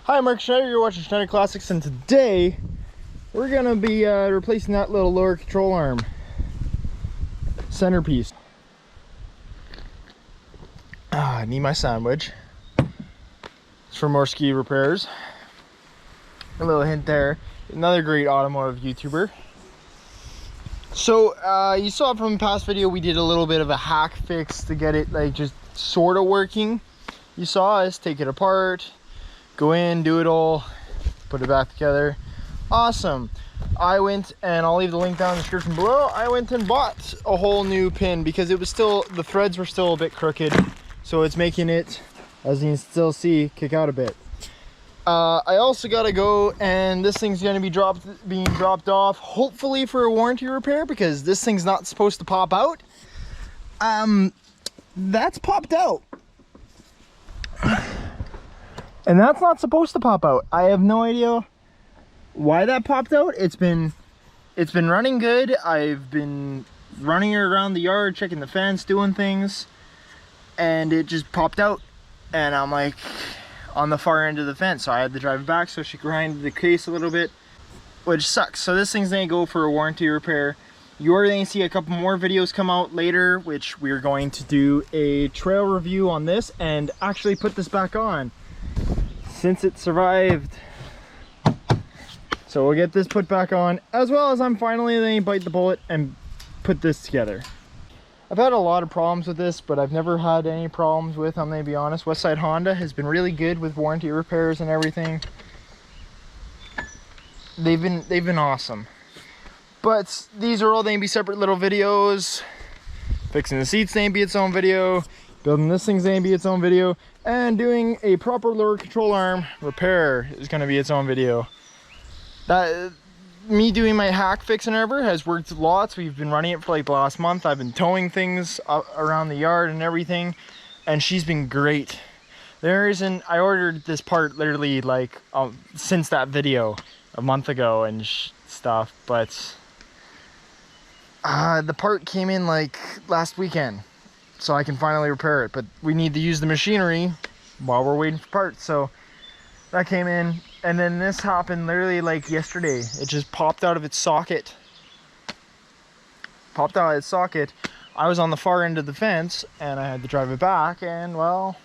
Hi, Mark Schneider. You're watching Schneider Classics, and today we're gonna be replacing that little lower control arm centerpiece. I need my sandwich. It's for more ski repairs. A little hint there. Another great automotive YouTuber. So you saw from the past video, we did a little bit of a hack fix to get it like just sort of working. You saw us take it apart, go in, do it all, put it back together. Awesome. I went, and I'll leave the link down in the description below, I went and bought a whole new pin because it was still, the threads were still a bit crooked. So it's making it, as you can still see, kick out a bit. I also gotta go, and this thing's gonna be being dropped off, hopefully for a warranty repair, because this thing's not supposed to pop out. That's popped out. And that's not supposed to pop out. I have no idea why that popped out. It's been running good. I've been running her around the yard, checking the fence, doing things, and it just popped out. And I'm like on the far end of the fence, so I had to drive it back, so she grinded the case a little bit, which sucks. So this thing's gonna go for a warranty repair. You're going to see a couple more videos come out later, which we're going to do a trail review on this and actually put this back on since it survived. So we'll get this put back on, as well as I'm finally going to bite the bullet and put this together. I've had a lot of problems with this, but I've never had any problems with, I'm going to be honest. Westside Honda has been really good with warranty repairs and everything. They've been awesome. But these are all going to be separate little videos. Fixing the seats going to be its own video. Building this thing's going to be its own video. And doing a proper lower control arm repair is going to be its own video. Me doing my hack fix and whatever has worked lots. We've been running it for like the last month. I've been towing things around the yard and everything. And she's been great. I ordered this part literally like since that video a month ago and stuff. But the part came in like last weekend, so I can finally repair it, but we need to use the machinery while we're waiting for parts. So that came in, and then this happened literally like yesterday. It just popped out of its socket. I was on the far end of the fence and I had to drive it back, and well,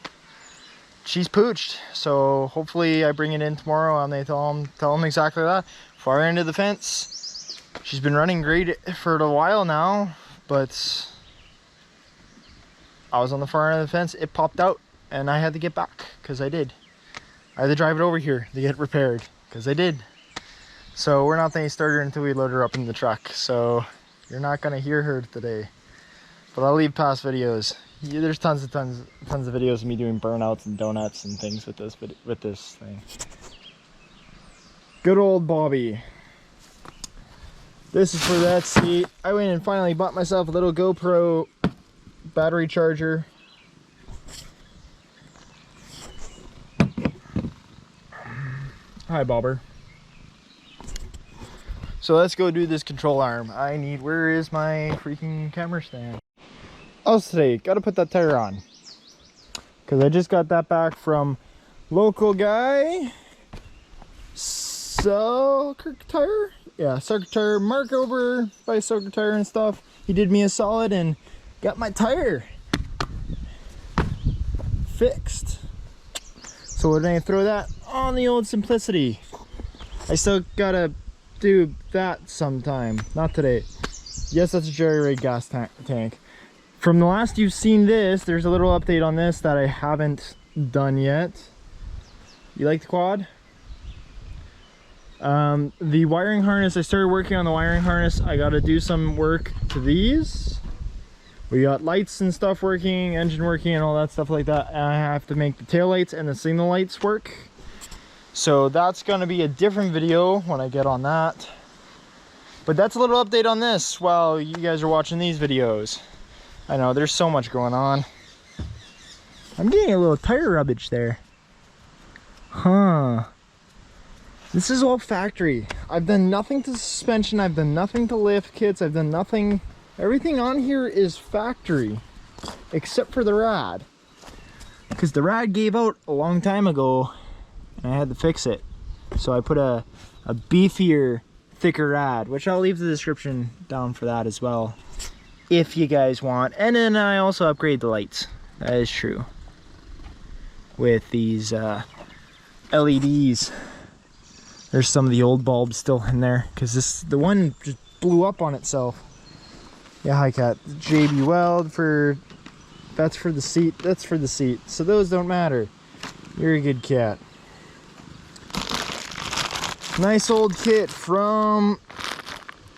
she's pooched. So hopefully I bring it in tomorrow and they tell them exactly that. Far end of the fence. She's been running great for a while now, but I was on the far end of the fence, it popped out, and I had to get back, because I did. I had to drive it over here to get repaired, because I did. So we're not going to start her until we load her up in the truck, so you're not going to hear her today. But I'll leave past videos. There's tons of videos of me doing burnouts and donuts and things with this thing. Good old Bobby. This is for that seat. I went and finally bought myself a little GoPro battery charger. Hi, Bobber. So let's go do this control arm. Where is my freaking camera stand? Oh, today, gotta put that tire on. Because I just got that back from local guy. Selkirk Tire? Yeah, Selkirk Tire. Mark over by Selkirk Tire and stuff. He did me a solid and got my tire fixed. So we're gonna throw that on the old Simplicity. I still gotta do that sometime. Not today. Yes, that's a Jerry Rig gas tank. From the last you've seen this, there's a little update on this that I haven't done yet. You like the quad? The wiring harness, I started working on the wiring harness. I got to do some work to these. We got lights and stuff working, engine working and all that stuff like that. And I have to make the tail lights and the signal lights work. So that's going to be a different video when I get on that. But that's a little update on this while you guys are watching these videos. I know, there's so much going on. I'm getting a little tire rubbage there. Huh. This is all factory. I've done nothing to suspension. I've done nothing to lift kits. I've done nothing. Everything on here is factory, except for the rad. Because the rad gave out a long time ago and I had to fix it. So I put a beefier, thicker rad, which I'll leave the description down for that as well, if you guys want. And then I also upgrade the lights. That is true. With these LEDs. There's some of the old bulbs still in there, because the one just blew up on itself. Yeah, hi cat. JB Weld that's for the seat. That's for the seat. So those don't matter. You're a good cat. Nice old kit from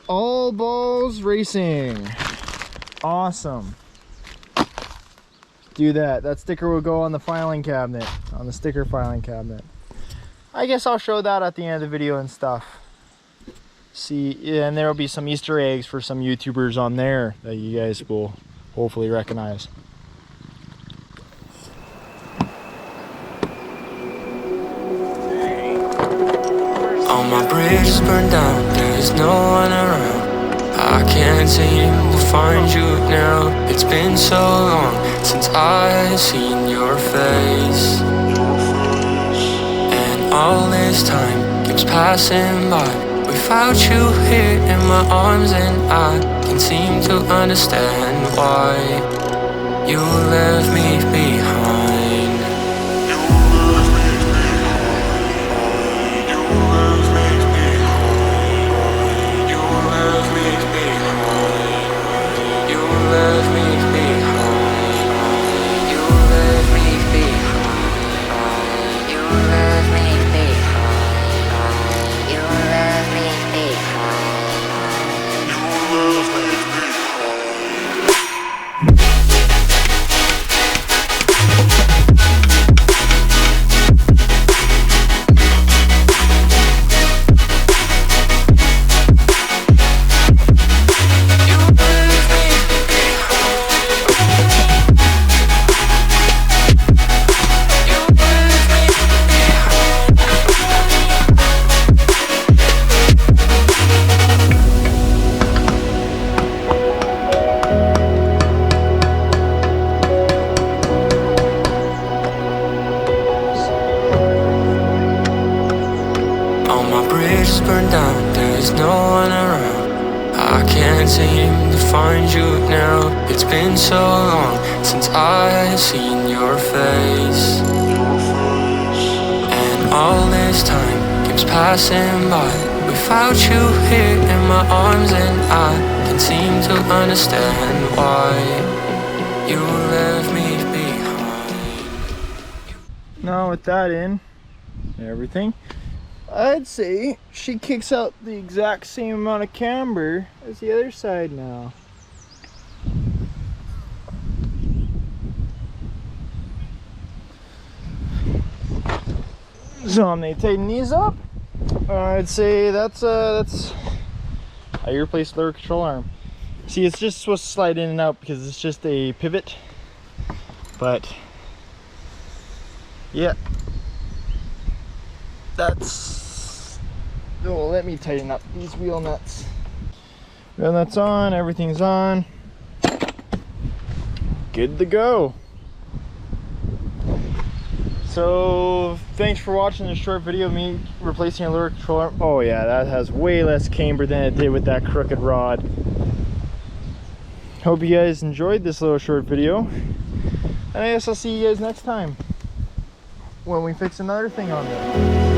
All Balls Racing. Awesome. Do that. That sticker will go on the filing cabinet, on the sticker filing cabinet. I guess I'll show that at the end of the video and stuff. See, yeah, and there will be some Easter eggs for some YouTubers on there that you guys will hopefully recognize. All my bridges burned down, there is no one around. I can't seem to find you now. It's been so long since I've seen your face, and all this time keeps passing by without you here in my arms, and I can't seem to understand why you left me behind. Burned down, there is no one around. I can't seem to find you now. It's been so long since I've seen your face, and all this time keeps passing by without you here in my arms, and I can't seem to understand why you left me behind. Now with that in and everything, I'd say she kicks out the exact same amount of camber as the other side now. So I'm gonna tighten these up. I'd say that's how you replace the lower control arm. See, it's just supposed to slide in and out because it's just a pivot. But yeah, that's. Oh, let me tighten up these wheel nuts. Wheel nuts on, everything's on. Good to go. So, thanks for watching this short video of me replacing a lure controller. Oh yeah, that has way less camber than it did with that crooked rod. Hope you guys enjoyed this little short video. And I guess I'll see you guys next time when we fix another thing on there.